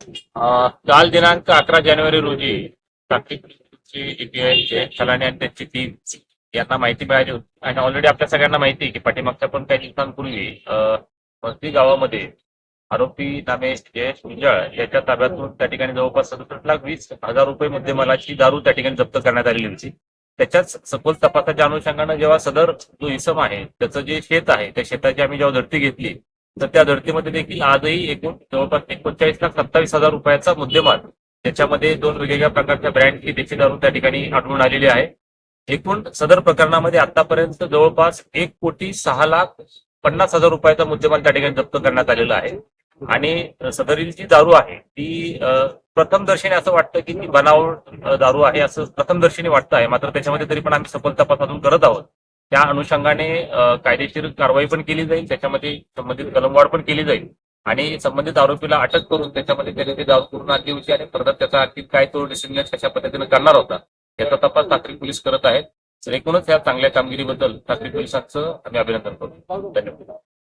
काल दिनांक 11 जानेवारी रोजी नागरिकची EPI खलाने आणि त्यांची टीम यांना माहिती मिळाली होती आणि ऑलरेडी आपल्या सगळ्यांना माहिती आहे की पाठीमागच्या पण काही दिवसांपूर्वी मस्ती गावामध्ये आरोपी नामे जयेश गुंजाळ याच्या ताब्यातून त्या ठिकाणी जवळपास 67,20,000 रुपये मुद्देमालाची दारू त्या ठिकाणी जप्त करण्यात आलेली होती. त्याच्याच सखोल तपासाच्या अनुषंगानं जेव्हा सदर जो इसम आहे त्याचं जे शेत आहे त्या शेताची आम्ही जेव्हा झडती घेतली तर त्या धडतीमध्ये देखील आजही एकूण जवळपास 39,27,000 रुपयाचा मुद्देमाल त्याच्यामध्ये दोन वेगवेगळ्या प्रकारच्या ब्रँडची देशी दारू त्या ठिकाणी आढळून आलेली आहे. एकूण सदर प्रकरणामध्ये आतापर्यंत जवळपास 1,50,50,000 रुपयाचा मुद्देमाल त्या ठिकाणी जप्त करण्यात आलेला आहे आणि सदरील जी दारू आहे ती प्रथमदर्शनी असं वाटतं की ती बनावट दारू आहे असं प्रथमदर्शनी वाटतं आहे. मात्र त्याच्यामध्ये तरी पण आम्ही सखोल तपास अजून करत आहोत. त्या अनुषंगाने कायदेशीर कारवाई पण केली जाईल, त्याच्यामध्ये संबंधित कलमवाढ पण केली जाईल आणि संबंधित आरोपीला अटक करून त्याच्यामध्ये त्याने ते दारू पूर्ण आणली होती आणि परत त्याचा आणखी काय तो डिसिजन कशा पद्धतीने करणार होता याचा तपास ठाकरे पोलीस करत आहेत. तर एकूणच या चांगल्या कामगिरीबद्दल ठाकरे पोलिसांचं आम्ही अभिनंदन करतो. धन्यवाद.